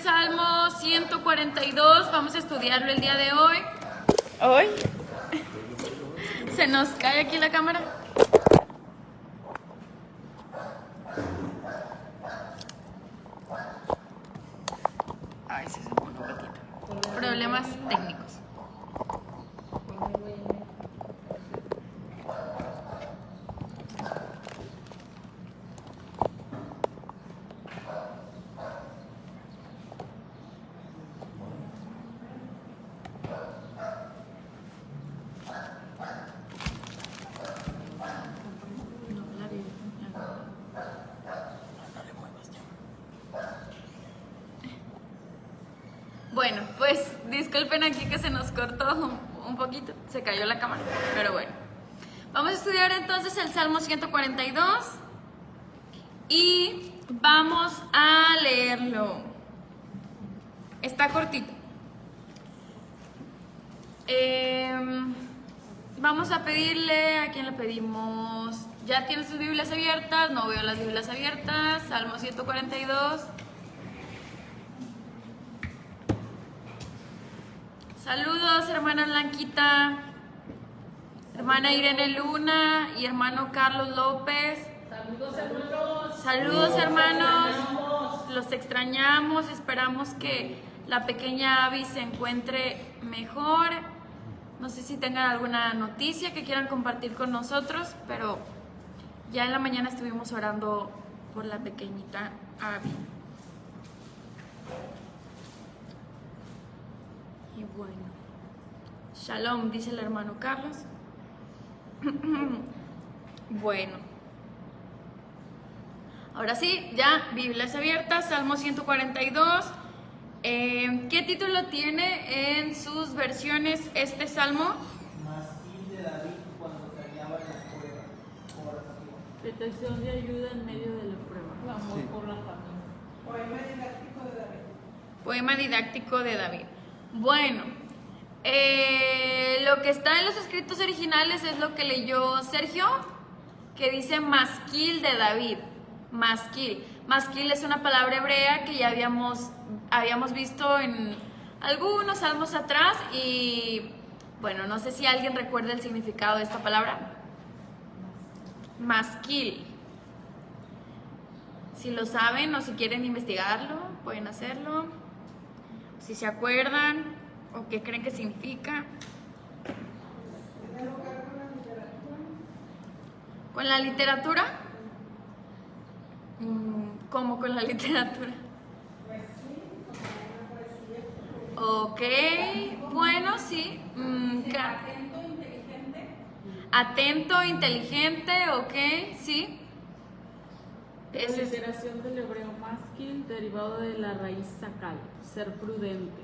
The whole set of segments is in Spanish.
Salmo 142, vamos a estudiarlo el día de hoy. ¿Hoy? ¿Se nos cae aquí la cámara? Ay, se pone un poquito. Problemas técnicos. Bueno, pues disculpen aquí que se nos cortó un poquito, se cayó la cámara, pero bueno. Vamos a estudiar entonces el Salmo 142 y vamos a leerlo. Está cortito. Vamos a pedirle, ¿a quién le pedimos? ¿Ya tienen sus Biblias abiertas? No veo las Biblias abiertas. Salmo 142. Saludos, hermana Blanquita, hermana Irene Luna y hermano Carlos López. Saludos, hermanos. Saludos, hermanos. Los extrañamos. Esperamos que la pequeña Abby se encuentre mejor. No sé si tengan alguna noticia que quieran compartir con nosotros, pero ya en la mañana estuvimos orando por la pequeñita Abby. Y bueno, Shalom, dice el hermano Carlos. Bueno, ahora sí, ya, Biblias abiertas, Salmo 142. ¿Qué título tiene en sus versiones este salmo? Masquil de David cuando callaban la prueba. Oración. Petición de ayuda en medio de la prueba. Clamor Sí. por la familia. Poema didáctico de David. Poema didáctico de David. Bueno, lo que está en los escritos originales es lo que leyó Sergio, que dice masquil de David. Masquil. Masquil es una palabra hebrea que ya habíamos visto en algunos salmos atrás y bueno, no sé si alguien recuerda el significado de esta palabra. Masquil. Si lo saben o si quieren investigarlo, pueden hacerlo. Si se acuerdan o qué creen que significa. ¿Tiene lugar con la literatura? ¿Con la literatura? ¿Cómo con la literatura? Pues sí, como una poesía. Ok, bueno, sí. Atento, inteligente. Atento, inteligente, ok, sí. Ese es- Transliteración del hebreo masquil derivado de la raíz sacal, ser prudente.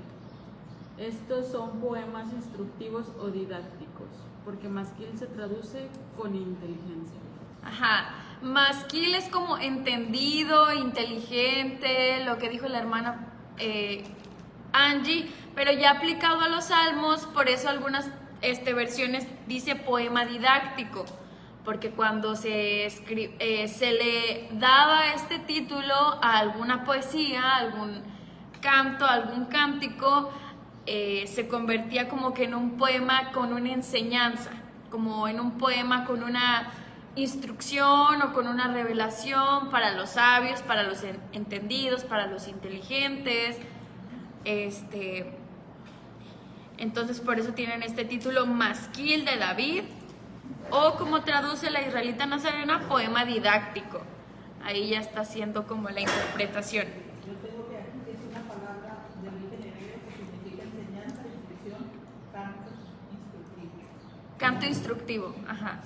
Estos son poemas instructivos o didácticos, porque masquil se traduce con inteligencia. Ajá. Masquil es como entendido, inteligente, lo que dijo la hermana Angie, pero ya aplicado a los salmos, por eso algunas versiones dice poema didáctico, porque cuando se le daba este título a alguna poesía, a algún canto, a algún cántico, se convertía como que en un poema con una enseñanza, como en un poema con una instrucción o con una revelación para los sabios, para los entendidos, para los inteligentes. Entonces por eso tienen este título masquil de David, o como traduce la israelita nazarena, poema didáctico. Ahí ya está haciendo como la interpretación. Yo tengo que aquí es una palabra de origen hebreo que significa enseñanza, instrucción, canto instructivo. Canto instructivo, ajá.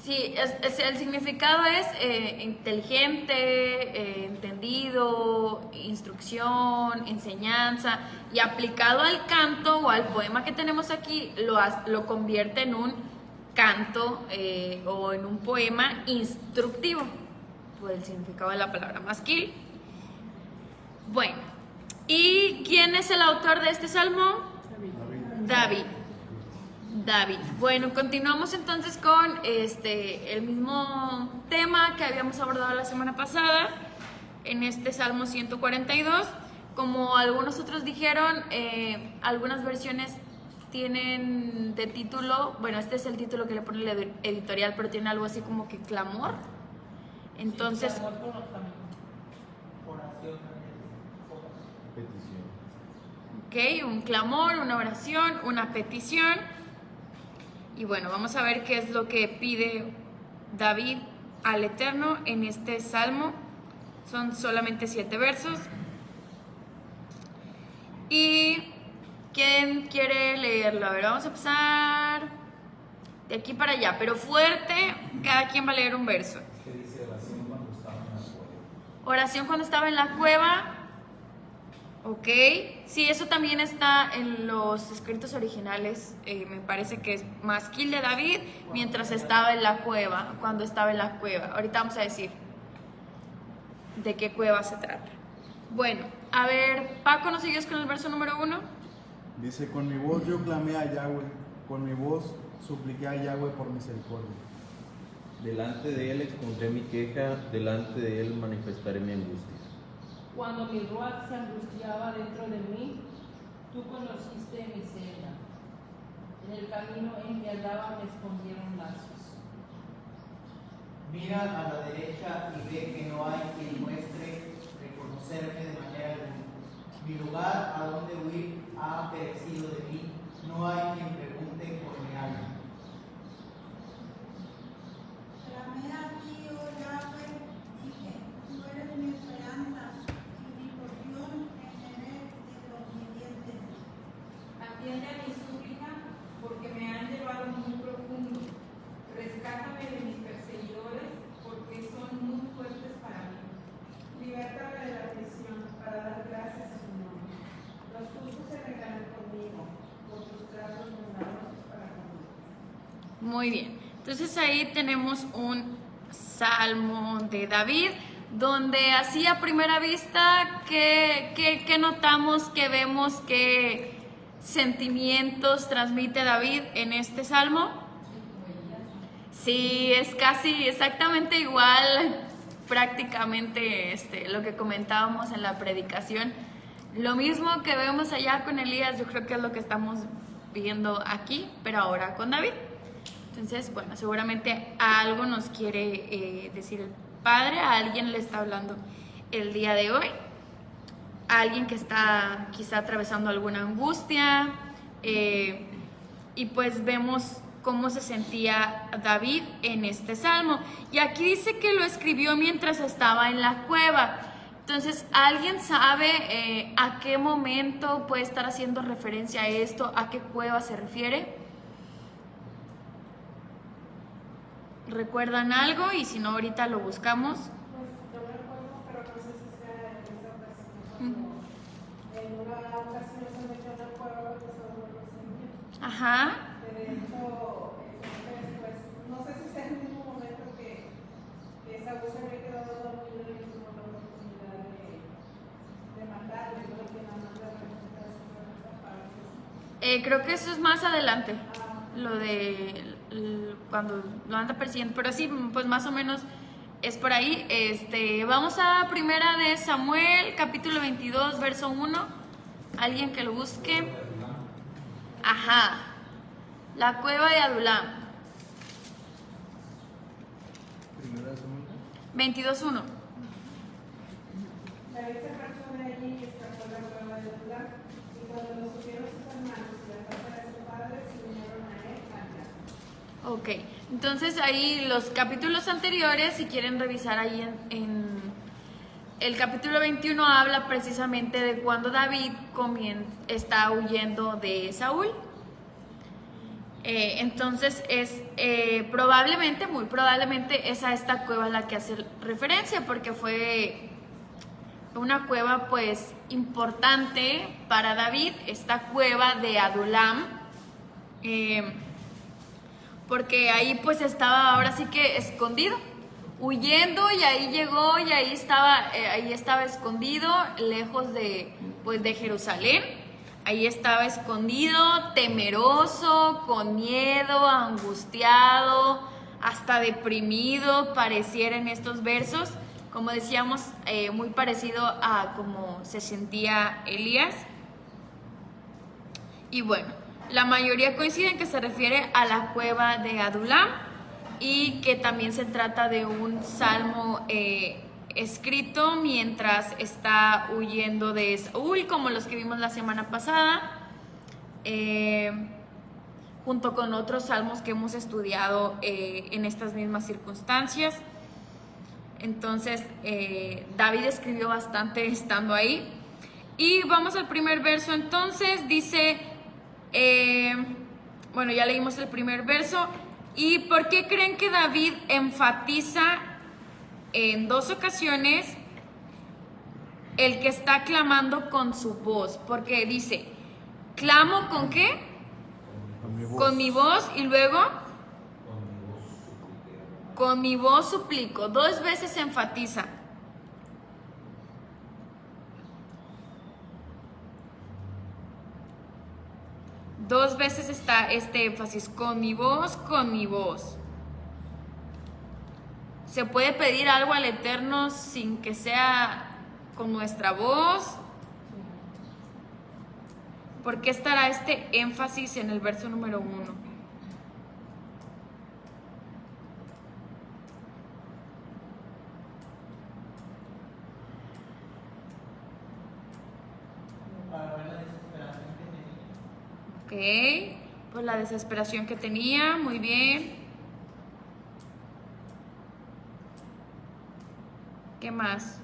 Sí, el significado es inteligente, entendido, instrucción, enseñanza, y aplicado al canto o al poema que tenemos aquí, lo convierte en un canto o en un poema instructivo, por el significado de la palabra masquil. Bueno, ¿y quién es el autor de este salmo? David. Bueno, continuamos entonces con el mismo tema que habíamos abordado la semana pasada. en este Salmo 142. Como algunos otros dijeron, algunas versiones tienen de título, bueno, este es el título que le pone la editorial, pero tiene algo así como que clamor. Entonces, Sí, clamor también. Oración también. Petición. ok, un clamor, una oración, una petición. Y bueno, vamos a ver qué es lo que pide David al Eterno en este salmo. Son solamente 7 versos. ¿Y quién quiere leerlo? A ver, vamos a empezar de aquí para allá, pero fuerte, cada quien va a leer un verso. ¿Qué dice oración cuando estaba en la cueva? Oración cuando estaba en la cueva. Ok, sí, eso también está en los escritos originales. Me parece que es masquil de David mientras estaba en la cueva, cuando estaba en la cueva. Ahorita vamos a decir de qué cueva se trata. Bueno, a ver, Paco, ¿nos sigues con el verso número 1? Dice, con mi voz yo clamé a Yahweh, con mi voz supliqué a Yahweh por misericordia. Delante de él expondré mi queja, delante de él manifestaré mi angustia. Cuando mi ruach se angustiaba dentro de mí, tú conociste mi senda. En el camino en que andaba me escondieron lazos. Mira a la derecha y ve que no hay quien muestre reconocerme de manera alguna. Mi lugar a donde huir ha perecido de mí. No hay quien pregunte por mi alma. Clamé a ti, oh Yahweh, dije, tú eres mi esperanza y mi porción en el de los vivientes. Atiende a mi súplica, porque me han llevado muy profundo. Rescátame de mis perseguidores, porque son muy fuertes para mí. Libértame de la prisión para dar gracias a tu nombre. Los justos se regalan conmigo por tus tratos bondadosos para conmigo. Muy bien, entonces ahí tenemos un salmo de David, donde así a primera vista, ¿qué notamos, qué vemos, qué sentimientos transmite David en este salmo? Sí, es casi exactamente igual, prácticamente lo que comentábamos en la predicación. Lo mismo que vemos allá con Elías, yo creo que es lo que estamos viendo aquí, pero ahora con David. Entonces, bueno, seguramente a algo nos quiere decir el Padre, a alguien le está hablando el día de hoy, a alguien que está quizá atravesando alguna angustia, y pues vemos cómo se sentía David en este salmo. Y aquí dice que lo escribió mientras estaba en la cueva. Entonces, ¿alguien sabe a qué momento puede estar haciendo referencia a esto? ¿A qué cueva se refiere? ¿Recuerdan algo? Y si no, ahorita lo buscamos. Pues yo me acuerdo, pero no sé si sea en esta ocasión, cuando en una ocasión se metió en la cueva porque se volvió a sentir. Ajá. De hecho, pues no sé si sea el mismo momento que Saúl se había quedado dormido y tuvo la oportunidad de matarlo, y luego que nada más le representa esa parte. Creo que eso es más adelante, lo de cuando lo anda persiguiendo, pero sí, pues más o menos es por ahí. Vamos a primera de Samuel, capítulo 22, verso 1. Alguien que lo busque. Ajá, la cueva de Adulam. Primera de Samuel. 22:1. David se apartó de allí y escapó a la cueva de Adulam, y cuando lo supieron sus hermanos y la casa de su padre, se unieron a él allá. Ok, entonces ahí los capítulos anteriores, si quieren revisar ahí en el capítulo 21, habla precisamente de cuando David está huyendo de Saúl. Entonces es probablemente, muy probablemente, es a esta cueva a la que hace referencia, porque fue una cueva pues importante para David, esta cueva de Adulam, porque ahí pues estaba ahora sí que escondido, huyendo, y ahí llegó y ahí estaba escondido, lejos de Jerusalén. Ahí estaba escondido, temeroso, con miedo, angustiado, hasta deprimido, pareciera en estos versos. como decíamos, muy parecido a cómo se sentía Elías. Y bueno, la mayoría coinciden que se refiere a la cueva de Adulam y que también se trata de un salmo escrito mientras está huyendo de Saúl, como los que vimos la semana pasada, junto con otros salmos que hemos estudiado en estas mismas circunstancias. Entonces, David escribió bastante estando ahí. Y vamos al primer verso. Entonces dice, bueno, ya leímos el primer verso. ¿Y por qué creen que David enfatiza en 2 ocasiones el que está clamando con su voz? Porque dice, ¿clamo con qué? Con mi voz, y luego con mi voz suplico. 2 veces se enfatiza. Dos veces está este énfasis, con mi voz, con mi voz. ¿Se puede pedir algo al Eterno sin que sea con nuestra voz? ¿Por qué estará este énfasis en el verso número 1? Para ver la desesperación que tenía. Ok, pues la desesperación que tenía, muy bien. ¿Qué más?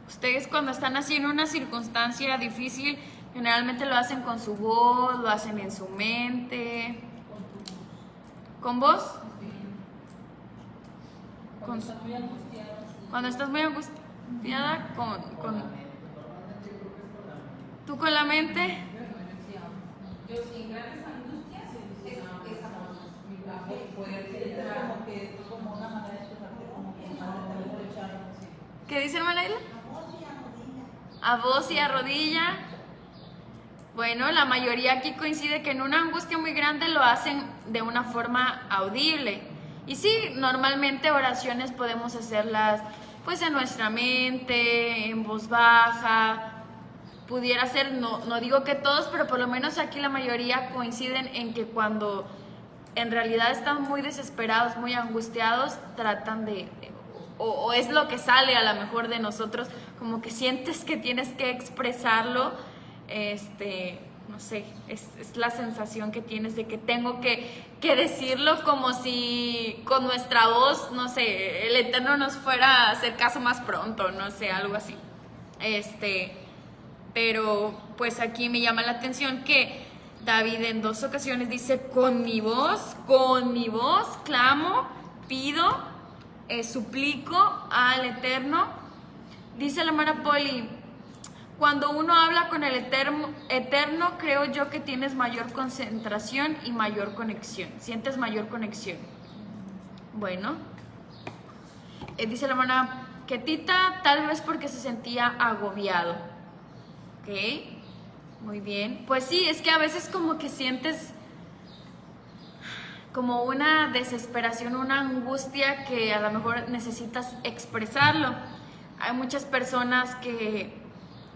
Ustedes cuando están así en una circunstancia difícil, generalmente lo hacen con su voz, lo hacen en su mente. ¿Con voz? Cuando estás muy angustiada, ¿tú con la mente? Yo sin grandes angustias es esa voz. Fuerte, es como que es como una manera de expresarte, como que madre te lo echaron así. ¿Qué dice hermana Ayla? A voz y a rodilla. Bueno, la mayoría aquí coincide que en una angustia muy grande lo hacen de una forma audible. Y sí, normalmente oraciones podemos hacerlas pues en nuestra mente, en voz baja. Pudiera ser, no digo que todos, pero por lo menos aquí la mayoría coinciden en que cuando en realidad están muy desesperados, muy angustiados, tratan o es lo que sale a lo mejor de nosotros, como que sientes que tienes que expresarlo, no sé, es la sensación que tienes de que tengo que decirlo, como si con nuestra voz, no sé, el Eterno nos fuera a hacer caso más pronto, no sé, algo así. Pero pues aquí me llama la atención que David en 2 ocasiones dice, con mi voz clamo, pido, suplico al Eterno. Dice la hermana Poli, cuando uno habla con el Eterno, creo yo que tienes mayor concentración y mayor conexión, sientes mayor conexión. Bueno, dice la hermana Ketita, tal vez porque se sentía agobiado. Ok, muy bien. Pues sí, es que a veces como que sientes como una desesperación, una angustia que a lo mejor necesitas expresarlo. Hay muchas personas que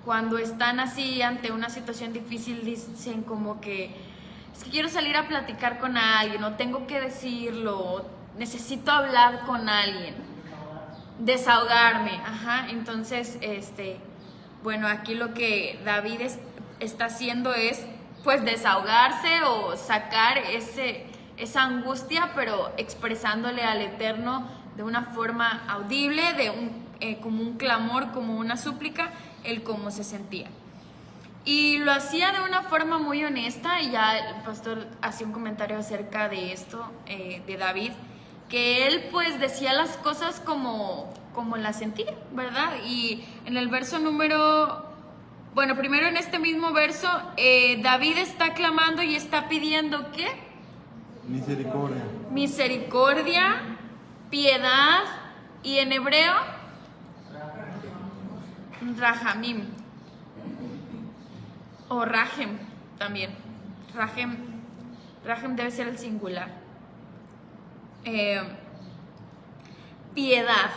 cuando están así ante una situación difícil dicen como que es que quiero salir a platicar con alguien, o tengo que decirlo, o necesito hablar con alguien, desahogarme. Ajá, entonces bueno, aquí lo que David está haciendo es pues desahogarse o sacar esa angustia, pero expresándole al Eterno de una forma audible, como un clamor, como una súplica, el cómo se sentía. Y lo hacía de una forma muy honesta, y ya el pastor hacía un comentario acerca de esto, de David, que él pues decía las cosas como las sentía, ¿verdad? Y en el verso primero en este mismo verso, David está clamando y está pidiendo ¿qué? Misericordia. Misericordia, piedad, y en hebreo, Rahamim, o Rahem, también. Rahem debe ser el singular. Piedad.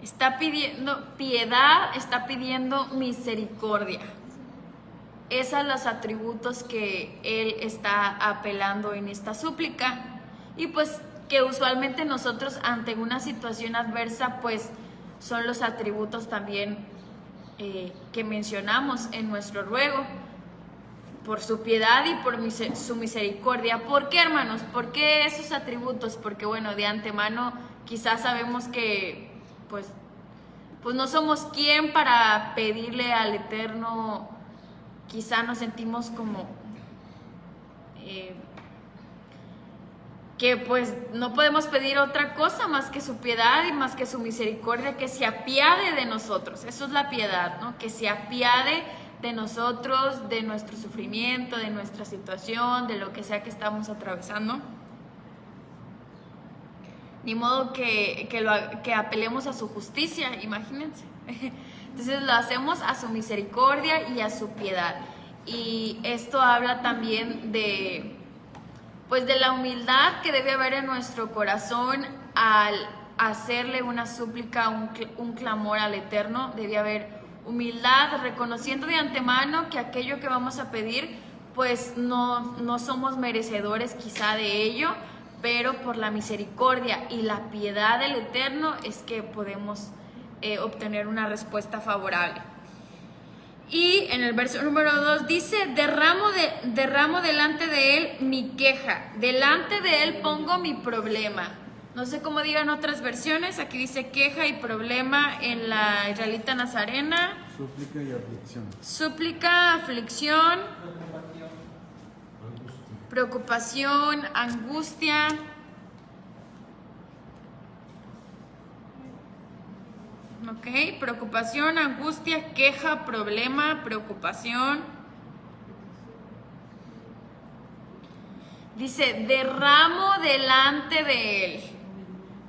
Está pidiendo piedad, está pidiendo misericordia. Esos son los atributos que él está apelando en esta súplica. Y pues que usualmente nosotros ante una situación adversa, pues son los atributos también que mencionamos en nuestro ruego. Por su piedad y por su misericordia. ¿Por qué, hermanos? ¿Por qué esos atributos? Porque bueno, de antemano quizás sabemos que pues no somos quien para pedirle al Eterno. Quizá nos sentimos como que pues no podemos pedir otra cosa más que su piedad y más que su misericordia, que se apiade de nosotros. Eso es la piedad, ¿no? Que se apiade de nosotros, de nuestro sufrimiento, de nuestra situación, de lo que sea que estamos atravesando. Ni modo que apelemos a su justicia, imagínense. Entonces lo hacemos a su misericordia y a su piedad. Y esto habla también de la humildad que debe haber en nuestro corazón al hacerle una súplica, un clamor al Eterno. Debe haber humildad, reconociendo de antemano que aquello que vamos a pedir, pues no somos merecedores quizá de ello, pero por la misericordia y la piedad del Eterno es que podemos obtener una respuesta favorable. Y en el verso número 2 dice, derramo delante de él mi queja, delante de él pongo mi problema. No sé cómo digan otras versiones, aquí dice queja y problema en la Israelita Nazarena. Súplica y aflicción. Súplica, aflicción, preocupación, angustia. Ok, preocupación, angustia, queja, problema, preocupación. Dice, derramo delante de él.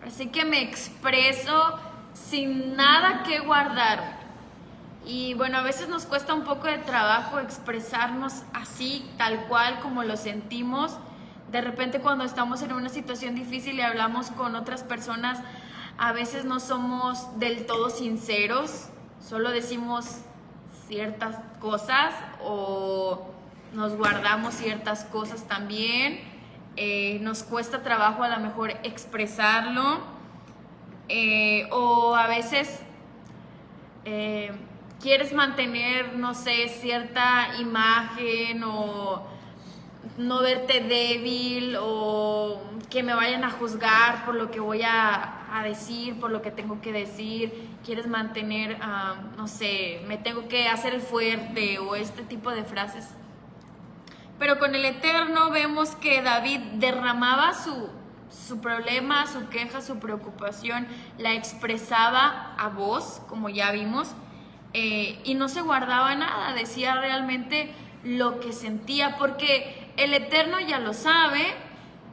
Así que me expreso sin nada que guardar. Y bueno, a veces nos cuesta un poco de trabajo expresarnos así, tal cual como lo sentimos. De repente cuando estamos en una situación difícil y hablamos con otras personas, a veces no somos del todo sinceros, solo decimos ciertas cosas o nos guardamos ciertas cosas también. Nos cuesta trabajo a lo mejor expresarlo, o a veces quieres mantener, no sé, cierta imagen o no verte débil o que me vayan a juzgar por lo que voy a decir, por lo que tengo que decir. Quieres mantener, no sé, me tengo que hacer el fuerte o este tipo de frases. Pero con el Eterno vemos que David derramaba su problema, su queja, su preocupación, la expresaba a voz, como ya vimos, y no se guardaba nada, decía realmente lo que sentía, porque el Eterno ya lo sabe,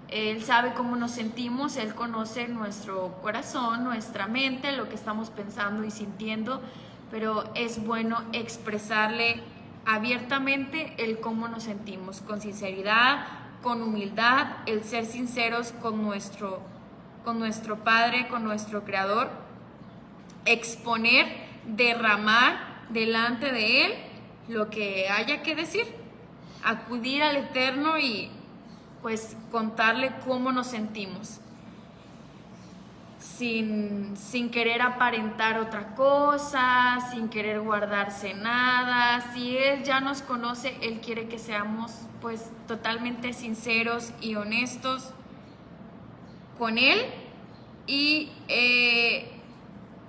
Él sabe cómo nos sentimos, Él conoce nuestro corazón, nuestra mente, lo que estamos pensando y sintiendo, pero es bueno expresarle abiertamente el cómo nos sentimos, con sinceridad, con humildad, el ser sinceros con nuestro Padre, con nuestro Creador, exponer, derramar delante de Él lo que haya que decir, acudir al Eterno y pues contarle cómo nos sentimos, sin querer aparentar otra cosa, sin querer guardarse nada. Si Él ya nos conoce, Él quiere que seamos pues totalmente sinceros y honestos con Él. Y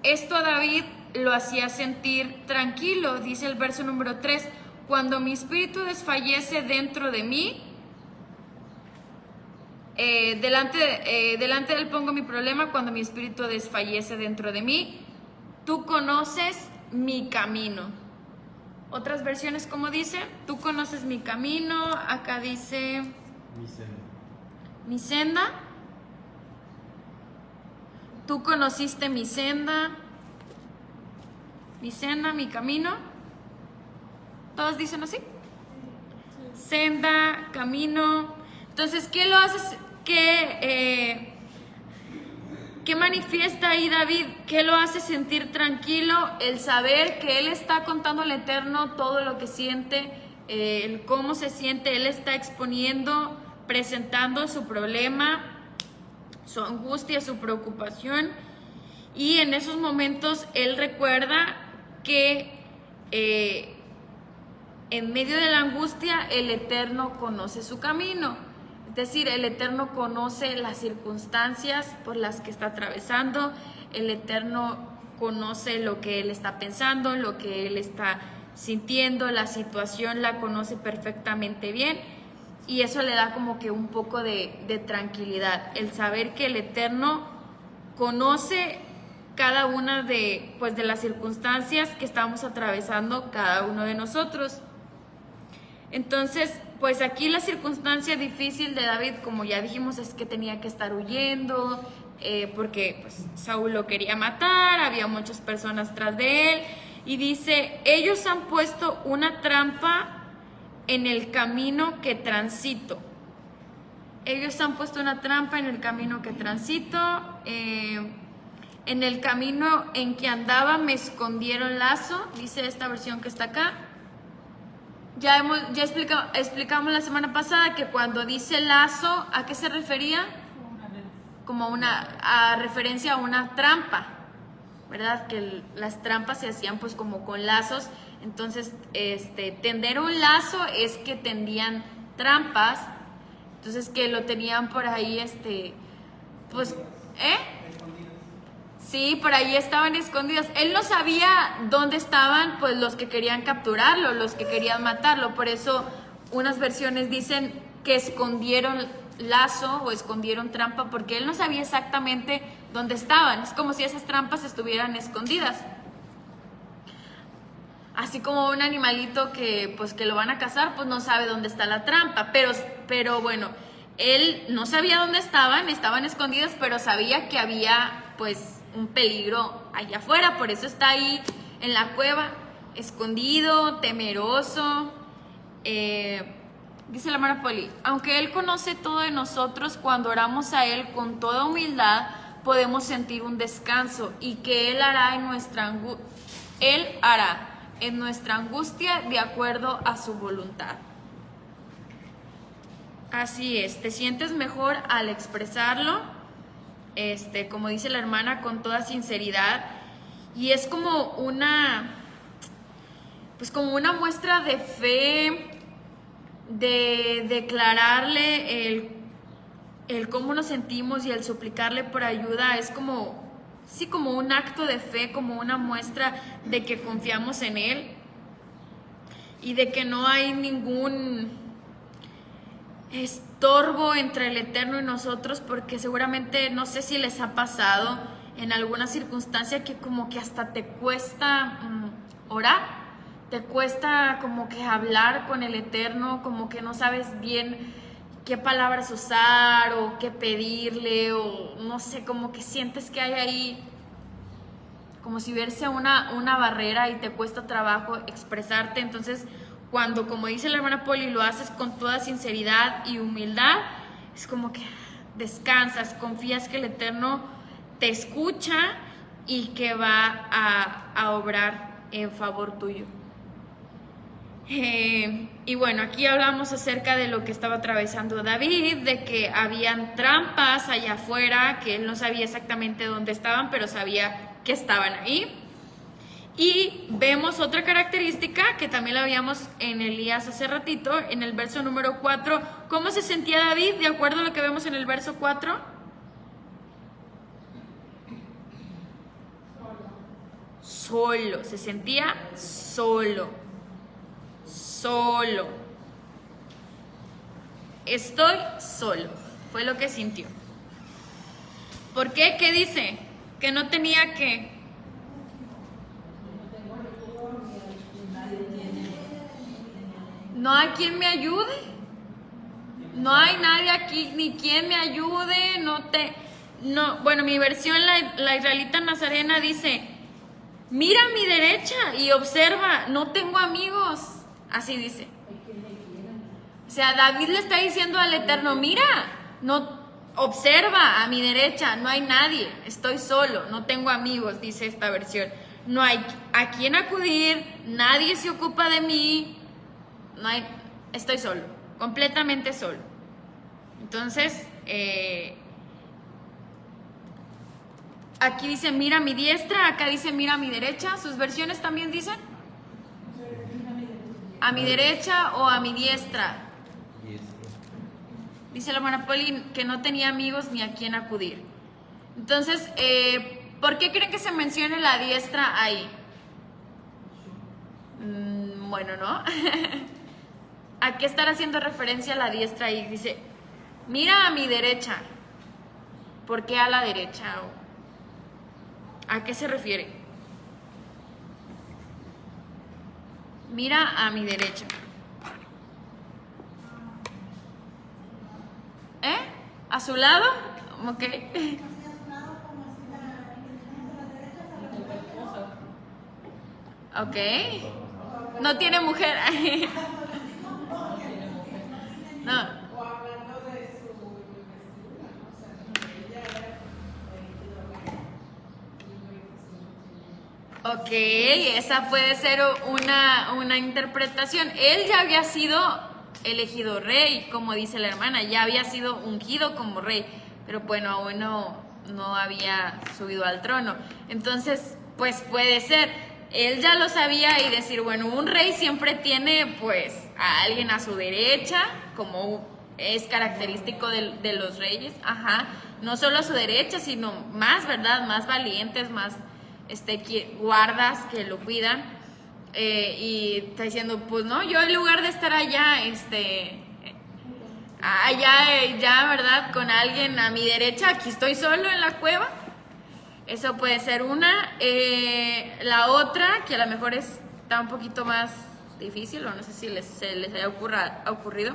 esto a David lo hacía sentir tranquilo. Dice el verso número 3, cuando mi espíritu desfallece dentro de mí, delante de él pongo mi problema, cuando mi espíritu desfallece dentro de mí, tú conoces mi camino. Otras versiones como dice, tú conoces mi camino. Acá dice mi senda. Tú conociste mi senda, mi camino. ¿Todos dicen así? Senda, camino. Entonces, ¿qué lo hace? ¿Qué manifiesta ahí David? ¿Qué lo hace sentir tranquilo? El saber que él está contando al Eterno todo lo que siente, el cómo se siente. Él está exponiendo, presentando su problema, su angustia, su preocupación. Y en esos momentos él recuerda que en medio de la angustia el Eterno conoce su camino. Es decir, el Eterno conoce las circunstancias por las que está atravesando. El Eterno conoce lo que él está pensando, lo que él está sintiendo. La situación la conoce perfectamente bien. Y eso le da como que un poco de tranquilidad. El saber que el Eterno conoce cada una de las circunstancias que estamos atravesando cada uno de nosotros. Entonces, pues aquí la circunstancia difícil de David, como ya dijimos, es que tenía que estar huyendo, porque pues, Saúl lo quería matar, había muchas personas tras de él, y dice, ellos han puesto una trampa en el camino que transito. Ellos han puesto una trampa en el camino que transito, en el camino en que andaba me escondieron lazo, dice esta versión que está acá. Ya explicamos la semana pasada que cuando dice lazo, ¿a qué se refería? Como a referencia a una trampa, ¿verdad? Que las trampas se hacían pues como con lazos. Entonces, tender un lazo es que tendían trampas. Entonces, que lo tenían por ahí, pues, Sí, por ahí estaban escondidos. Él no sabía dónde estaban, pues, los que querían capturarlo, los que querían matarlo. Por eso unas versiones dicen que escondieron lazo o escondieron trampa, porque él no sabía exactamente dónde estaban. Es como si esas trampas estuvieran escondidas. Así como un animalito que lo van a cazar, pues no sabe dónde está la trampa. Pero bueno, él no sabía dónde estaban escondidas, pero sabía que había, pues, un peligro allá afuera. Por eso está ahí en la cueva, escondido, temeroso. Dice la hermana Poli, aunque Él conoce todo de nosotros, cuando oramos a Él con toda humildad, podemos sentir un descanso, y que Él hará en nuestra angustia de acuerdo a su voluntad. Así es, te sientes mejor al expresarlo, como dice la hermana, con toda sinceridad, y es como una muestra de fe, de declararle el cómo nos sentimos, y el suplicarle por ayuda es como un acto de fe, como una muestra de que confiamos en Él y de que no hay ningún estorbo entre el Eterno y nosotros, porque seguramente, no sé si les ha pasado en alguna circunstancia que como que hasta te cuesta orar, te cuesta como que hablar con el Eterno, como que no sabes bien qué palabras usar o qué pedirle, o no sé, como que sientes que hay ahí como si hubiese una barrera y te cuesta trabajo expresarte. Entonces, cuando, como dice la hermana Poli, lo haces con toda sinceridad y humildad, es como que descansas, confías que el Eterno te escucha y que va a obrar en favor tuyo. Y bueno, aquí hablamos acerca de lo que estaba atravesando David, de que habían trampas allá afuera, que él no sabía exactamente dónde estaban, pero sabía que estaban ahí. Y vemos otra característica que también la veíamos en Elías hace ratito, en el verso número 4. ¿Cómo se sentía David de acuerdo a lo que vemos en el verso 4? Solo, se sentía solo. Estoy solo, fue lo que sintió. ¿Por qué? ¿Qué dice? Que no tenía que... No hay quien me ayude. No hay nadie aquí ni quien me ayude. Bueno, mi versión, la israelita nazarena, dice: mira a mi derecha y observa, no tengo amigos. Así dice. O sea, David le está diciendo al Eterno, mira, no observa a mi derecha, no hay nadie, estoy solo, no tengo amigos, dice esta versión. No hay a quién acudir, nadie se ocupa de mí, estoy solo, completamente solo. Entonces, aquí dice mira a mi diestra, acá dice mira a mi derecha. ¿Sus versiones también dicen? A mi derecha o a mi diestra. Dice la hermana Poli que no tenía amigos ni a quién acudir. Entonces, ¿por qué creen que se mencione la diestra ahí? Bueno, ¿no? ¿A qué estará haciendo referencia la diestra ahí? Dice, mira a mi derecha. ¿Por qué a la derecha? ¿A qué se refiere? Mira a mi derecha. ¿Eh? ¿A su lado? Ok. Ok. No tiene mujer. No. O hablando de su vestidura, ¿no? O sea, ella era Ok, esa puede ser una interpretación. Él ya había sido elegido rey, como dice la hermana, ya había sido ungido como rey, pero bueno, aún no había subido al trono. Entonces, pues puede ser, él ya lo sabía y decir, bueno, un rey siempre tiene pues a alguien a su derecha, como es característico de los reyes, ajá, no solo a su derecha, sino más, ¿verdad? Más valientes, más guardas que lo cuidan. Y está diciendo, pues no, yo en lugar de estar allá, ya, ¿verdad? Con alguien a mi derecha, aquí estoy solo en la cueva. Eso puede ser una. La otra, que a lo mejor está un poquito más difícil, o no sé si se les haya ocurrido.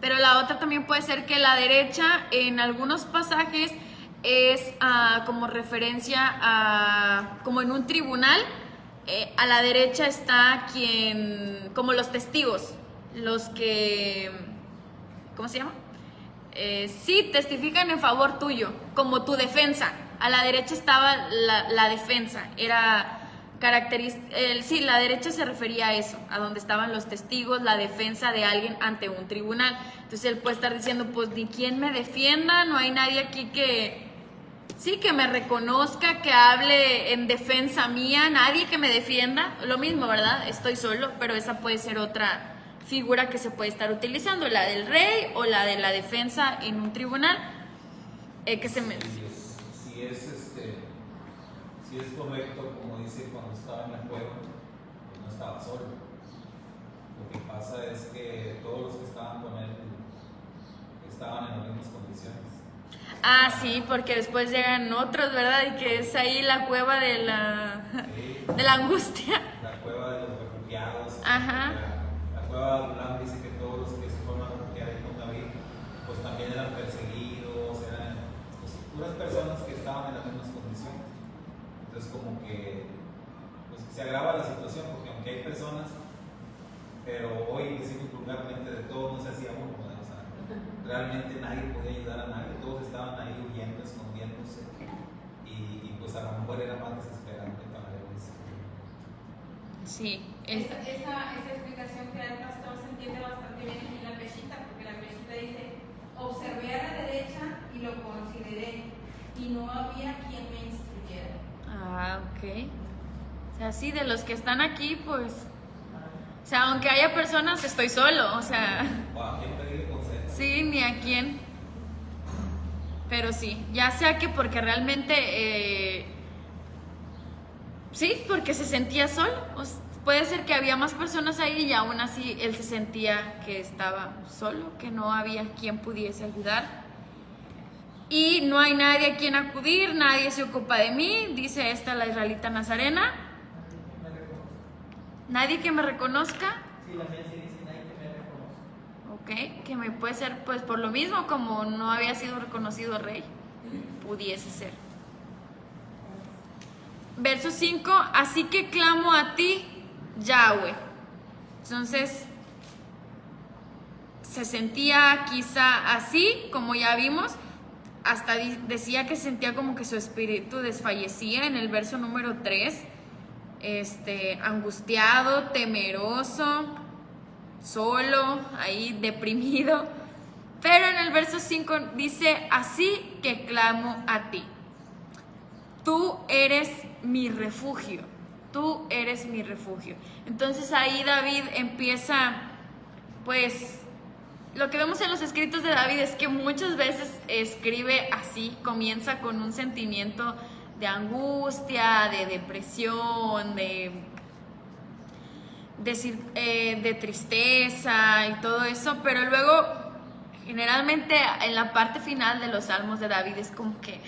Pero la otra también puede ser que la derecha, en algunos pasajes, es como referencia a, como en un tribunal. A la derecha está como los testigos, los que, ¿cómo se llama? Sí, testifican en favor tuyo, como tu defensa. A la derecha estaba la defensa, era sí, la derecha se refería a eso, a donde estaban los testigos, la defensa de alguien ante un tribunal. Entonces él puede estar diciendo, pues ni quien me defienda, no hay nadie aquí que me reconozca, que hable en defensa mía, nadie que me defienda. Lo mismo, ¿verdad? Estoy solo, pero esa puede ser otra figura que se puede estar utilizando, la del rey o la de la defensa en un tribunal. Si es correcto, como dice, cuando estaba en la cueva, pues no estaba solo. Lo que pasa es que todos los que estaban con él estaban en las mismas condiciones. Ah, sí, porque después llegan otros, ¿verdad? Y que es ahí la cueva de la angustia. La cueva de los refugiados. Ajá. La cueva de Adulam dice que todos los que se fueron a refugiar ahí con David, pues también eran perseguidos, eran pues, puras personas que estaban en las mismas condiciones. Entonces como que pues, se agrava la situación, porque aunque hay personas, pero hoy decimos vulgarmente de todo no se hacía uno, ¿verdad? O sea, realmente nadie podía ayudar a nadie, todos estaban ahí huyendo, escondiéndose, y pues a lo mejor era más desesperante para ellos. Sí. Esa explicación que da el pastor se entiende bastante bien en la Peshita, porque la Peshita dice, observé a la derecha y lo consideré, y no había quien me instruyera. Ah, ok. O sea, sí, de los que están aquí, pues, o sea, aunque haya personas, estoy solo, o sea, ¿A quién pedirle consejo? sí, ni a quién. Pero sí, ya sea que porque realmente, sí, porque se sentía solo. Puede ser que había más personas ahí y aún así él se sentía que estaba solo, que no había quien pudiese ayudar. Y no hay nadie a quien acudir, nadie se ocupa de mí, dice la israelita nazarena. ¿Nadie que me reconozca? Sí, la mía sí dice nadie que me reconozca. Ok, que me puede ser pues por lo mismo, como no había sido reconocido rey, pudiese ser. Verso 5, así que clamo a ti, Yahweh. Entonces, se sentía quizá así, como ya vimos, hasta decía que sentía como que su espíritu desfallecía en el verso número 3, angustiado, temeroso, solo, ahí deprimido. Pero en el verso 5 dice, así que clamo a ti. Tú eres mi refugio. Tú eres mi refugio. Entonces ahí David empieza, pues, lo que vemos en los escritos de David es que muchas veces escribe así, comienza con un sentimiento de angustia, de depresión, de tristeza y todo eso, pero luego generalmente en la parte final de los salmos de David es como que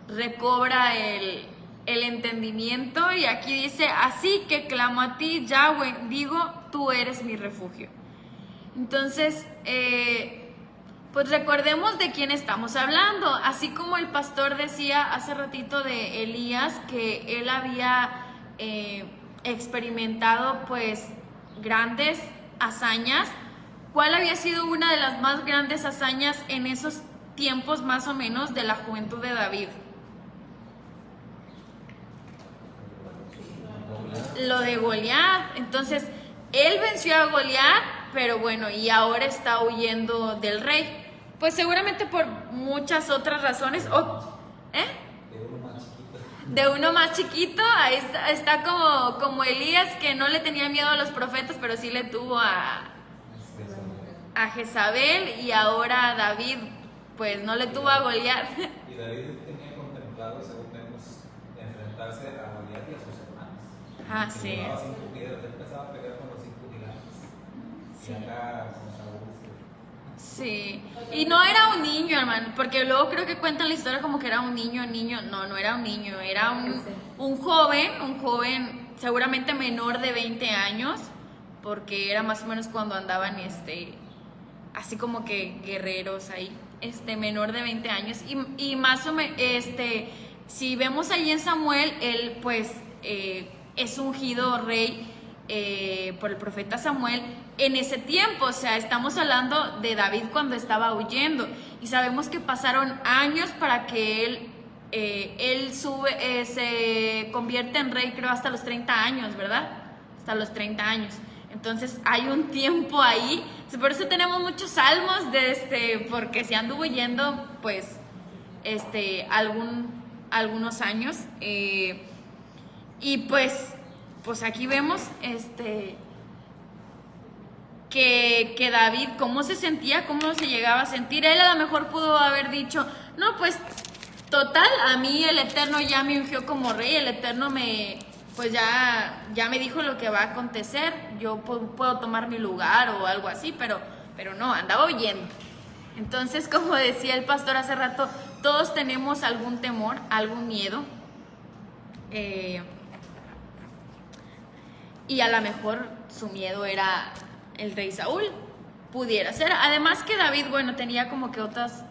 recobra el entendimiento, y aquí dice, así que clamo a ti, Yahweh, digo, tú eres mi refugio. Entonces, pues recordemos de quién estamos hablando, así como el pastor decía hace ratito de Elías, que él había experimentado pues grandes hazañas. ¿Cuál había sido una de las más grandes hazañas en esos tiempos más o menos de la juventud de David? Lo de Goliat. Entonces, él venció a Goliat, pero bueno, y ahora está huyendo del rey. Pues seguramente por muchas otras razones. De uno más chiquito. Ahí está como Elías, que no le tenía miedo a los profetas, pero sí le tuvo a Jezabel, y ahora David, pues no le tuvo a Goliat. Y David tenía contemplado, según vemos, enfrentarse a Goliat y a sus hermanos. Sí. Llevaba 5 piedras, él empezaba a pelear con los 5 gigantes. Sí. Y acá con Saúl. Sí, y no era un niño, hermano, porque luego creo que cuentan la historia como que era un niño, no era un niño, era un joven seguramente menor de 20 años, porque era más o menos cuando andaban así como que guerreros ahí, menor de 20 años, y más o menos, si vemos ahí en Samuel, él pues es ungido rey por el profeta Samuel en ese tiempo. O sea, estamos hablando de David cuando estaba huyendo, y sabemos que pasaron años para que él se convierte en rey, creo hasta los 30 años, ¿verdad? Hasta los 30 años. Entonces hay un tiempo ahí, por eso tenemos muchos salmos porque se anduvo yendo pues algunos años, y pues aquí vemos que David, cómo se sentía, cómo se llegaba a sentir. Él a lo mejor pudo haber dicho, no, pues total, a mí el Eterno ya me ungió como rey, el Eterno ya me dijo lo que va a acontecer, yo puedo tomar mi lugar o algo así, pero no, andaba huyendo. Entonces, como decía el pastor hace rato, todos tenemos algún temor, algún miedo, y a lo mejor su miedo era el rey Saúl, pudiera ser. Además que David, bueno, tenía como que otras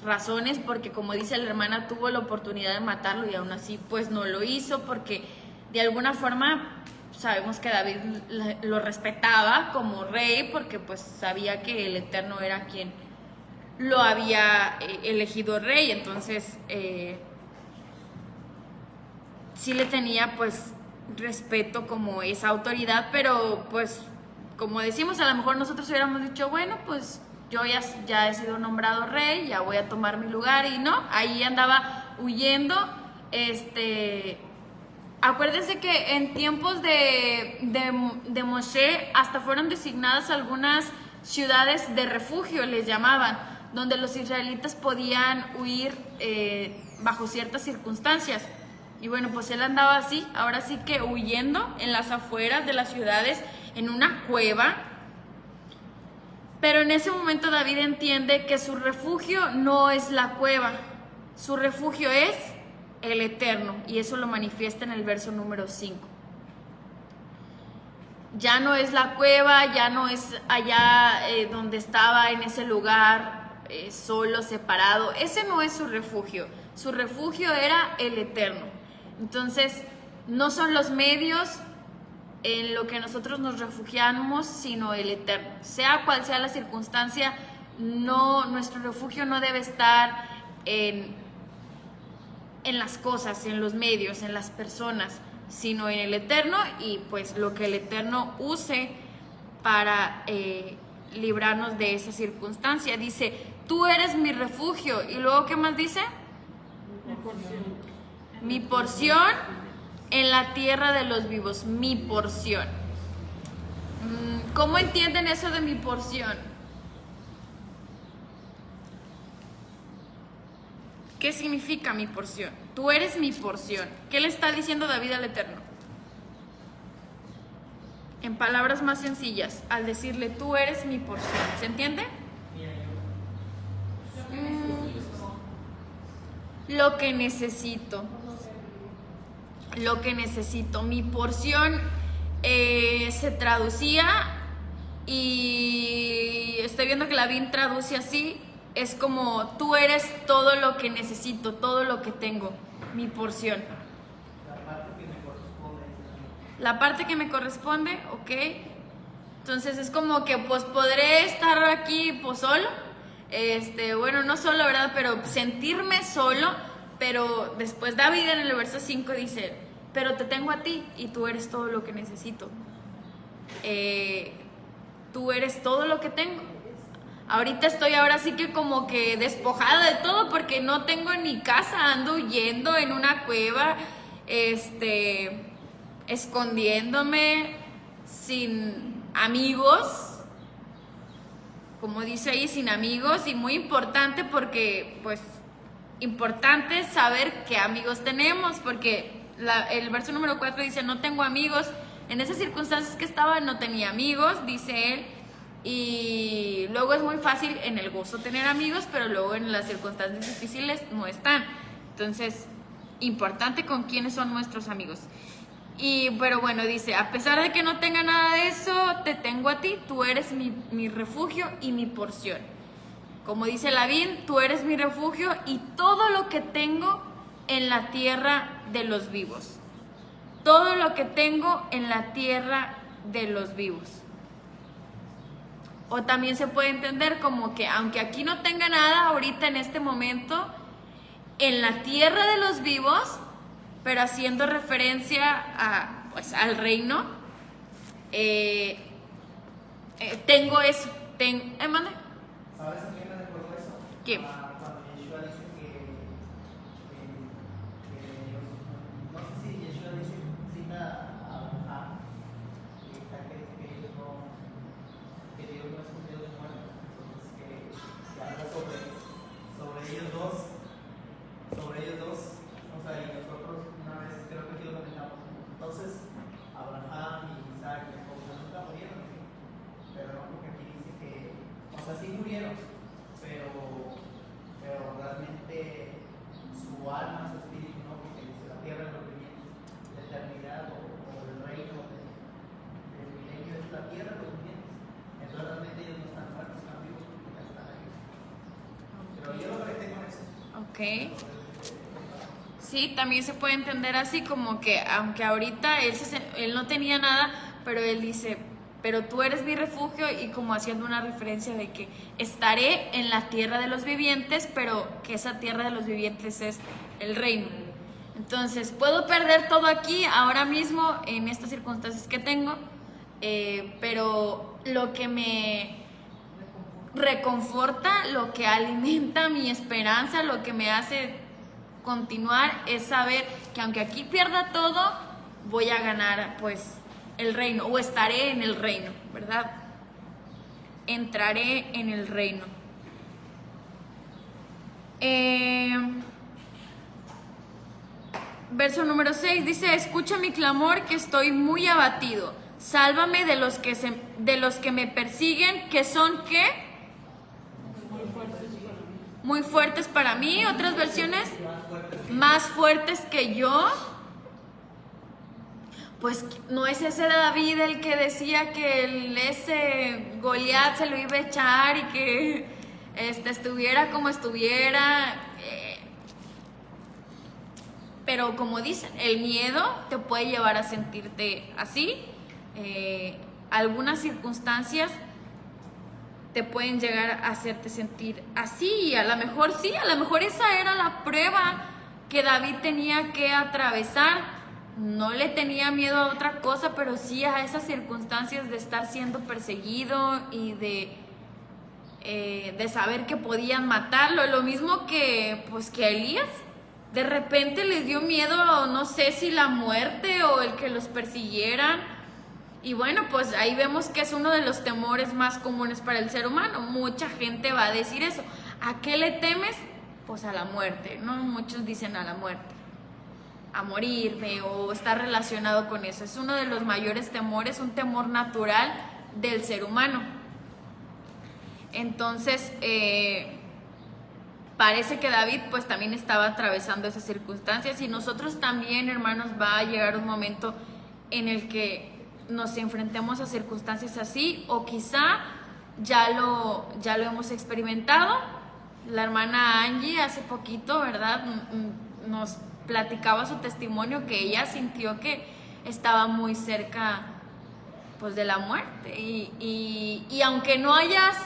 razones, porque como dice la hermana, tuvo la oportunidad de matarlo y aún así pues no lo hizo, porque de alguna forma sabemos que David lo respetaba como rey, porque pues sabía que el Eterno era quien lo había elegido rey. Entonces sí le tenía pues respeto como esa autoridad, pero pues como decimos, a lo mejor nosotros hubiéramos dicho, bueno, pues yo ya he sido nombrado rey, ya voy a tomar mi lugar, y no, ahí andaba huyendo. Acuérdense que en tiempos de Moshe hasta fueron designadas algunas ciudades de refugio, les llamaban, donde los israelitas podían huir bajo ciertas circunstancias. Y bueno, pues él andaba así, ahora sí que huyendo en las afueras de las ciudades, en una cueva. Pero en ese momento David entiende que su refugio no es la cueva, su refugio es el Eterno, y eso lo manifiesta en el verso número 5. Ya no es la cueva, ya no es allá donde estaba en ese lugar solo, separado. Ese no es su refugio era el Eterno. Entonces no son los medios, en lo que nosotros nos refugiamos, sino el Eterno. Sea cual sea la circunstancia, nuestro refugio no debe estar en las cosas, en los medios, en las personas, sino en el Eterno, y pues lo que el Eterno use para librarnos de esa circunstancia. Dice, tú eres mi refugio. Y luego, ¿qué más dice? Mi porción en la tierra de los vivos. Mi porción. ¿Cómo entienden eso de mi porción? ¿Qué significa mi porción? Tú eres mi porción. ¿Qué le está diciendo David al Eterno? En palabras más sencillas, al decirle, tú eres mi porción. ¿Se entiende? Lo que necesito. Lo que necesito. Mi porción se traducía, y estoy viendo que la BIN traduce así. Es como, tú eres todo lo que necesito, todo lo que tengo. Mi porción. La parte que me corresponde, ok. Entonces es como que pues podré estar aquí pues solo. Bueno, no solo, ¿verdad? Pero sentirme solo. Pero después David en el verso 5 dice, pero te tengo a ti y tú eres todo lo que necesito. Tú eres todo lo que tengo. Ahorita estoy ahora sí que como que despojada de todo porque no tengo ni casa, ando huyendo en una cueva, escondiéndome, sin amigos, como dice ahí, sin amigos. Y muy importante porque, pues, importante saber qué amigos tenemos, porque el verso número 4 dice, no tengo amigos. En esas circunstancias que estaba no tenía amigos, dice él. Y luego es muy fácil en el gozo tener amigos, pero luego en las circunstancias difíciles no están. Entonces, importante con quiénes son nuestros amigos. Pero bueno, dice, a pesar de que no tenga nada de eso, te tengo a ti, tú eres mi refugio y mi porción. Como dice Lavín, tú eres mi refugio y todo lo que tengo en la tierra de los vivos. Todo lo que tengo en la tierra de los vivos. O también se puede entender como que aunque aquí no tenga nada ahorita en este momento, en la tierra de los vivos, pero haciendo referencia al reino, tengo eso. ¿Mande? ¿Sabes a quién me recordó eso? ¿Quién? Cuando Yeshua dice que no sé si Yeshua cita a Abraham, que dice que Dios no es un Dios de muertos, entonces que habla sobre ellos dos, o sea, y nosotros una vez creo que aquí lo comentamos. Entonces Abraham y Isaac y Jacob nunca murieron, pero no, porque aquí dice que, o sea, sí murieron, pero realmente su alma, su espíritu no, porque dice la tierra de los vivientes, la eternidad o el reino del milenio es la tierra de los vivientes. Entonces realmente ellos no están muertos, están vivos porque ya están ahí. Pero yo lo conecté con eso. Ok. Sí, también se puede entender así como que aunque ahorita él no tenía nada, pero él dice, pero tú eres mi refugio, y como haciendo una referencia de que estaré en la tierra de los vivientes, pero que esa tierra de los vivientes es el reino. Entonces, puedo perder todo aquí ahora mismo en estas circunstancias que tengo, pero lo que me reconforta, lo que alimenta mi esperanza, lo que me hace continuar es saber que aunque aquí pierda todo, voy a ganar pues el reino, o estaré en el reino, ¿verdad? Entraré en el reino. Verso número 6 dice, escucha mi clamor que estoy muy abatido, sálvame de los que me persiguen, que son ¿qué? Muy fuertes para mí. Otras versiones, más fuertes que yo. Pues no es ese David el que decía que ese Goliat se lo iba a echar y que estuviera como estuviera. Pero como dicen, el miedo te puede llevar a sentirte así, algunas circunstancias te pueden llegar a hacerte sentir así, y a lo mejor sí, a lo mejor esa era la prueba que David tenía que atravesar. No le tenía miedo a otra cosa, pero sí a esas circunstancias de estar siendo perseguido y de saber que podían matarlo. Lo mismo que a Elías. De repente les dio miedo, no sé si la muerte o el que los persiguieran. Y bueno, pues ahí vemos que es uno de los temores más comunes para el ser humano. Mucha gente va a decir eso. ¿A qué le temes? Pues a la muerte, ¿no? Muchos dicen a la muerte, a morirme, o está relacionado con eso. Es uno de los mayores temores, un temor natural del ser humano. Entonces, parece que David pues también estaba atravesando esas circunstancias, y nosotros también, hermanos, va a llegar un momento en el que nos enfrentemos a circunstancias así, o quizá ya lo hemos experimentado. La hermana Angie hace poquito, ¿verdad?, nos platicaba su testimonio, que ella sintió que estaba muy cerca pues de la muerte, y aunque no hayas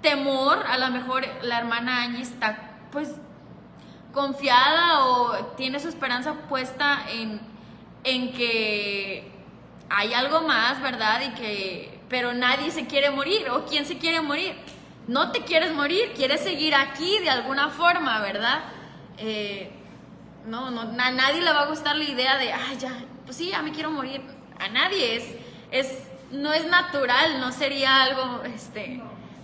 temor, a lo mejor la hermana Angie está pues confiada o tiene su esperanza puesta en que hay algo más, ¿verdad? Pero nadie se quiere morir. ¿O quién se quiere morir? No te quieres morir, quieres seguir aquí de alguna forma, ¿verdad? No, a nadie le va a gustar la idea de, ay, ya, pues sí, ya me quiero morir. A nadie, no es natural, no sería algo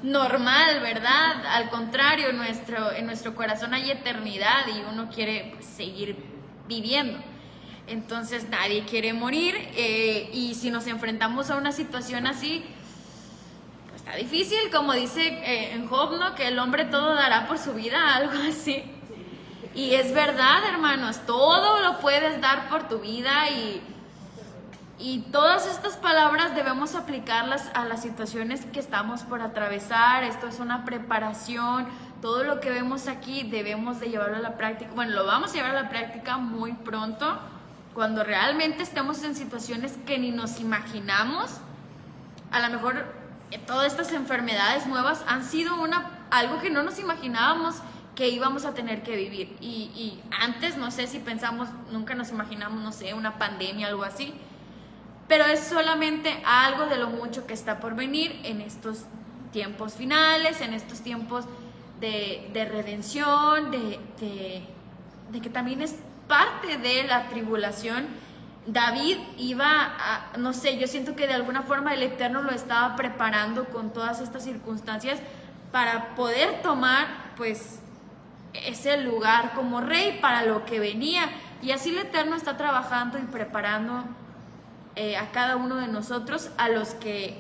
normal, ¿verdad? Al contrario, en nuestro corazón hay eternidad y uno quiere pues seguir viviendo. Entonces nadie quiere morir, y si nos enfrentamos a una situación así, pues está difícil, como dice en Job, ¿no? Que el hombre todo dará por su vida, algo así. Y es verdad, hermanos, todo lo puedes dar por tu vida, y todas estas palabras debemos aplicarlas a las situaciones que estamos por atravesar. Esto es una preparación. Todo lo que vemos aquí debemos de llevarlo a la práctica. Bueno, lo vamos a llevar a la práctica muy pronto, cuando realmente estemos en situaciones que ni nos imaginamos. A lo mejor todas estas enfermedades nuevas han sido algo que no nos imaginábamos que íbamos a tener que vivir. Y antes, no sé si pensamos, nunca nos imaginamos, no sé, una pandemia, algo así. Pero es solamente algo de lo mucho que está por venir en estos tiempos finales, en estos tiempos de redención, de que también es parte de la tribulación. David iba no sé, yo siento que de alguna forma el Eterno lo estaba preparando con todas estas circunstancias para poder tomar pues ese lugar como rey para lo que venía. Y así el Eterno está trabajando y preparando a cada uno de nosotros, a los que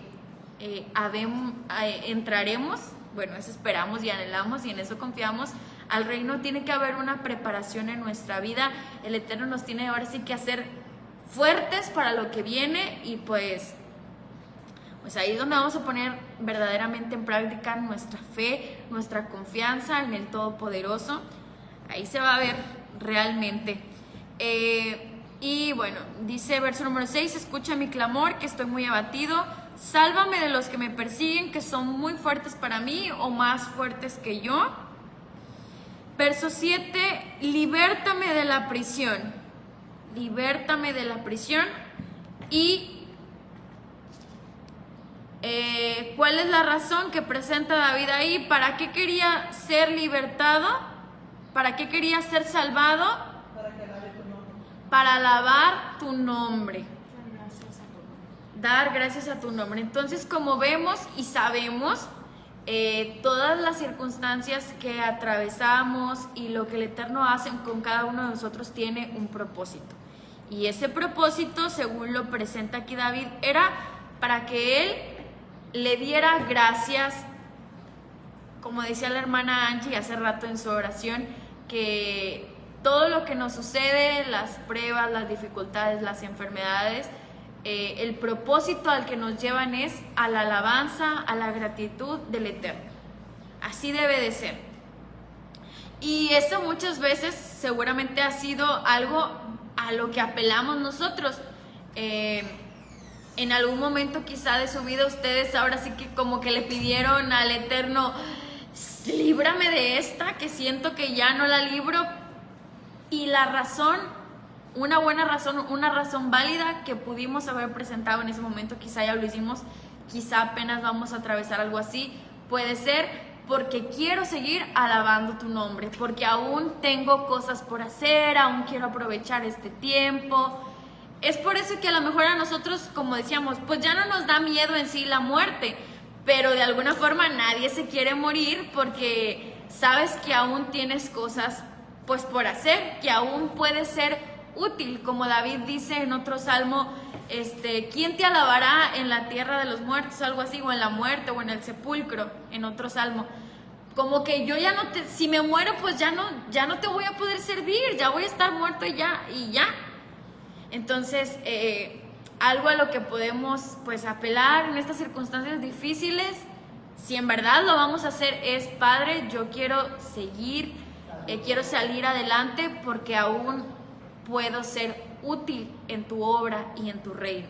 entraremos. Bueno, eso esperamos y anhelamos, y en eso confiamos. Al reino tiene que haber una preparación en nuestra vida. El Eterno nos tiene ahora sí que hacer fuertes para lo que viene, y pues ahí es donde vamos a poner verdaderamente en práctica nuestra fe, nuestra confianza en el Todopoderoso. Ahí se va a ver realmente. Y bueno, dice verso número 6, escucha mi clamor, que estoy muy abatido, sálvame de los que me persiguen, que son muy fuertes para mí, o más fuertes que yo. Verso 7, libértame de la prisión, libértame de la prisión. Y ¿cuál es la razón que presenta David ahí? ¿Para qué quería ser libertado? ¿Para qué quería ser salvado? Para alabar tu nombre, dar gracias a tu nombre. Entonces, como vemos y sabemos, todas las circunstancias que atravesamos y lo que el Eterno hace con cada uno de nosotros tiene un propósito. Y ese propósito, según lo presenta aquí David, era para que él le diera gracias, como decía la hermana Angie hace rato en su oración, que todo lo que nos sucede, las pruebas, las dificultades, las enfermedades, el propósito al que nos llevan es a la alabanza, a la gratitud del Eterno. Así debe de ser. Y eso muchas veces seguramente ha sido algo a lo que apelamos nosotros. en algún momento quizá de su vida ustedes ahora sí que como que le pidieron al Eterno, líbrame de esta, que siento que ya no la libro. Y la razón, una buena razón, una razón válida que pudimos haber presentado en ese momento, quizá ya lo hicimos, quizá apenas vamos a atravesar algo así, puede ser porque quiero seguir alabando tu nombre, porque aún tengo cosas por hacer, aún quiero aprovechar este tiempo. Es por eso que a lo mejor a nosotros, como decíamos, pues ya no nos da miedo en sí la muerte, pero de alguna forma nadie se quiere morir porque sabes que aún tienes cosas pues por hacer, que aún puedes ser útil, como David dice en otro salmo, ¿quién te alabará en la tierra de los muertos? Algo así, o en la muerte, o en el sepulcro, en otro salmo. Como que yo ya no te, si me muero, pues ya no te voy a poder servir, ya voy a estar muerto y ya. Entonces, algo a lo que podemos pues apelar en estas circunstancias difíciles, si en verdad lo vamos a hacer, es: Padre, yo quiero seguir, quiero salir adelante porque aún puedo ser útil en tu obra y en tu reino.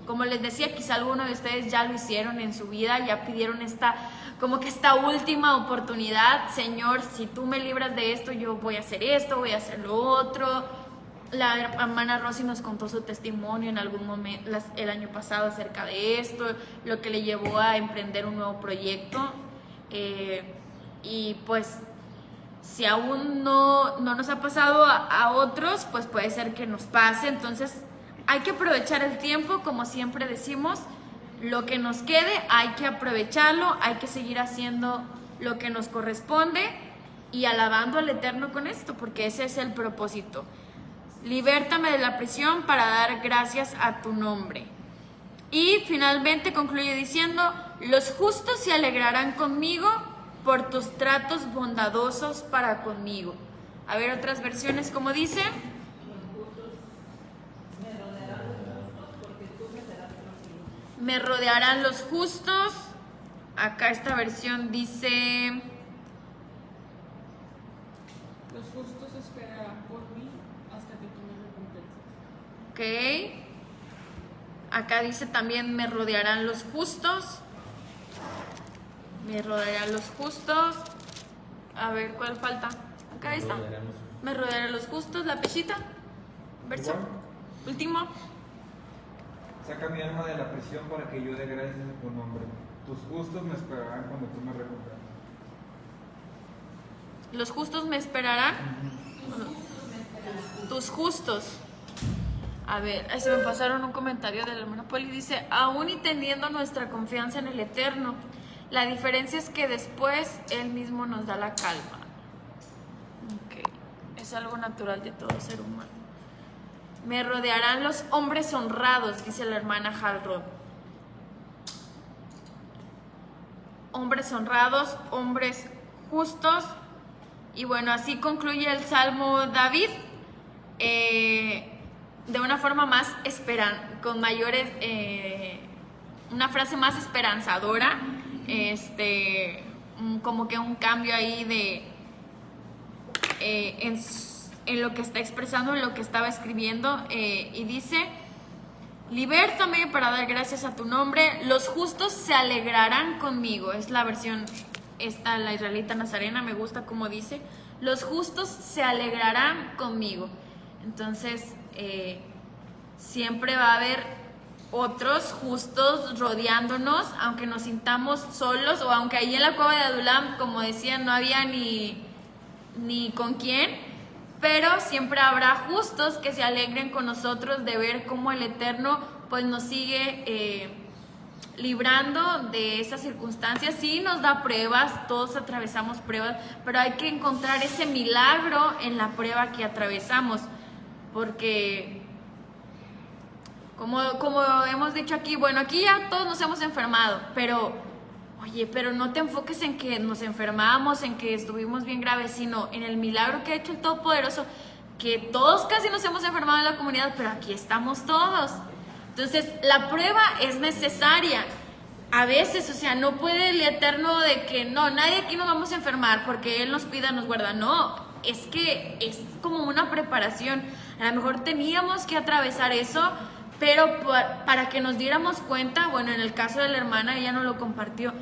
Como les decía, quizá algunos de ustedes ya lo hicieron en su vida, ya pidieron esta última oportunidad. Señor, si tú me libras de esto, yo voy a hacer esto, voy a hacer lo otro. La hermana Rosy nos contó su testimonio en algún momento, el año pasado, acerca de esto, lo que le llevó a emprender un nuevo proyecto. Y pues, si aún no nos ha pasado a otros, pues puede ser que nos pase. Entonces hay que aprovechar el tiempo, como siempre decimos, lo que nos quede hay que aprovecharlo, hay que seguir haciendo lo que nos corresponde y alabando al Eterno con esto, porque ese es el propósito. Libértame de la prisión para dar gracias a tu nombre. Y finalmente concluye diciendo: los justos se alegrarán conmigo por tus tratos bondadosos para conmigo. A ver otras versiones, como dice. Me rodearán los justos. Acá esta versión dice: Los justos esperarán por mí hasta que tú me recompenses. Ok. Acá dice también: me rodearán los justos. Me rodearán los justos. A ver, ¿cuál falta? Acá está. Me rodearán los justos. La pechita. Verso. Último. Saca mi alma de la prisión para que yo dé gracias a tu nombre. Tus justos me esperarán cuando tú me recompenses. Los justos me esperarán. Tus justos. A ver, ahí se me pasaron un comentario de la hermana Poli. Dice: aún y teniendo nuestra confianza en el Eterno, la diferencia es que después Él mismo nos da la calma. Okay. Es algo natural de todo ser humano. Me rodearán los hombres honrados, dice la hermana Halrod. Hombres honrados, hombres justos. Y bueno, así concluye el Salmo David, de una forma más con mayores, una frase más esperanzadora, como que un cambio ahí en lo que está expresando, en lo que estaba escribiendo, y dice: libértame para dar gracias a tu nombre, los justos se alegrarán conmigo. Es la versión la israelita nazarena, me gusta como dice: los justos se alegrarán conmigo. Entonces siempre va a haber otros justos rodeándonos, aunque nos sintamos solos, o aunque ahí en la cueva de Adulam, como decían, no había ni con quién, pero siempre habrá justos que se alegren con nosotros de ver cómo el Eterno pues nos sigue librando de esas circunstancias. Sí nos da pruebas, todos atravesamos pruebas, pero hay que encontrar ese milagro en la prueba que atravesamos, porque como hemos dicho aquí, bueno, aquí ya todos nos hemos enfermado, pero no te enfoques en que nos enfermamos, en que estuvimos bien graves, sino en el milagro que ha hecho el Todopoderoso, que todos casi nos hemos enfermado en la comunidad, pero aquí estamos todos. Entonces, la prueba es necesaria. A veces, o sea, no puede el Eterno de que no, nadie aquí nos vamos a enfermar porque Él nos cuida, nos guarda. No, es que es como una preparación. A lo mejor teníamos que atravesar eso, pero para que nos diéramos cuenta, bueno, en el caso de la hermana, ella no lo compartió,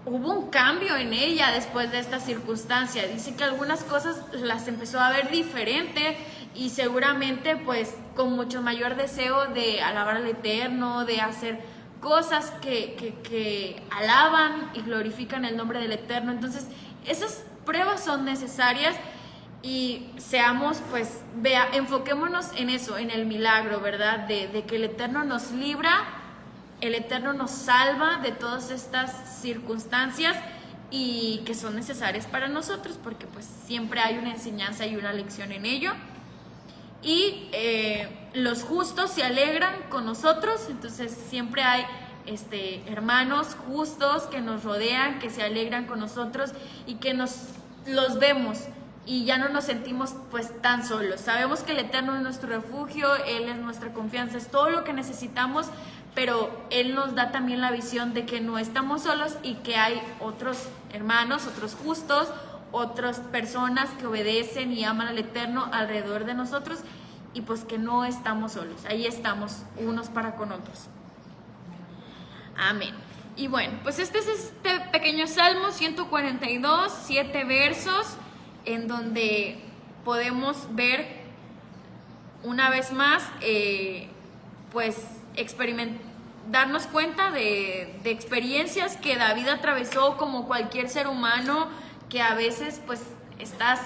hubo un cambio en ella después de esta circunstancia. Dice que algunas cosas las empezó a ver diferente y seguramente pues con mucho mayor deseo de alabar al Eterno, de hacer cosas que alaban y glorifican el nombre del Eterno. Entonces esas pruebas son necesarias y enfoquémonos en eso, en el milagro, ¿verdad? De que el Eterno nos libra, el Eterno nos salva de todas estas circunstancias y que son necesarias para nosotros, porque pues siempre hay una enseñanza y una lección en ello. Y los justos se alegran con nosotros, entonces siempre hay hermanos justos que nos rodean, que se alegran con nosotros y que los vemos y ya no nos sentimos pues tan solos. Sabemos que el Eterno es nuestro refugio, Él es nuestra confianza, es todo lo que necesitamos, pero Él nos da también la visión de que no estamos solos y que hay otros hermanos, otros justos, otras personas que obedecen y aman al Eterno alrededor de nosotros y pues que no estamos solos, ahí estamos unos para con otros. Amén. Y bueno, pues este es este pequeño Salmo 142, 7 versos, en donde podemos ver una vez más, pues darnos cuenta de experiencias que David atravesó como cualquier ser humano, que a veces pues estás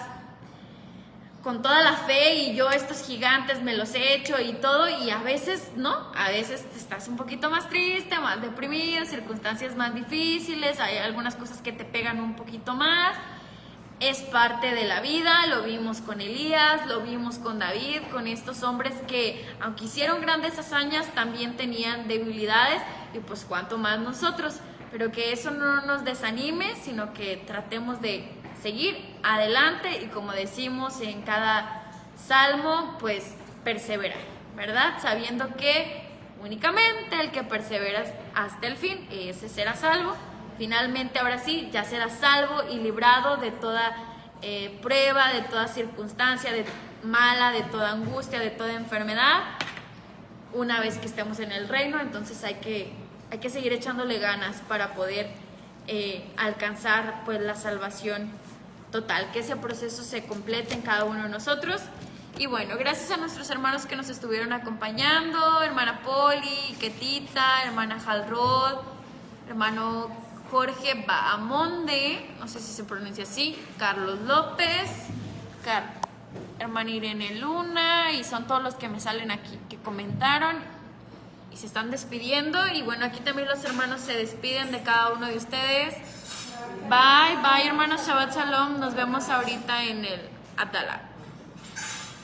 con toda la fe y yo estos gigantes me los he hecho y todo, y a veces no, a veces estás un poquito más triste, más deprimido, circunstancias más difíciles, hay algunas cosas que te pegan un poquito más. Es parte de la vida, lo vimos con Elías, lo vimos con David, con estos hombres que aunque hicieron grandes hazañas también tenían debilidades y pues cuanto más nosotros, pero que eso no nos desanime, sino que tratemos de seguir adelante y como decimos en cada salmo, pues perseverar, ¿verdad? Sabiendo que únicamente el que persevera hasta el fin, ese será salvo. Finalmente, ahora sí, ya será salvo y librado de toda prueba, de toda circunstancia mala, de toda angustia, de toda enfermedad, una vez que estemos en el reino. Entonces hay que seguir echándole ganas para poder alcanzar pues la salvación total, que ese proceso se complete en cada uno de nosotros. Y bueno, gracias a nuestros hermanos que nos estuvieron acompañando, hermana Poli, Ketita, hermana Jalrod, hermano Jorge Bahamonde, no sé si se pronuncia así, Carlos López, hermana Irene Luna, y son todos los que me salen aquí, que comentaron y se están despidiendo. Y bueno, aquí también los hermanos se despiden de cada uno de ustedes. Bye, bye hermanos, Shabbat Shalom, nos vemos ahorita en el Atala.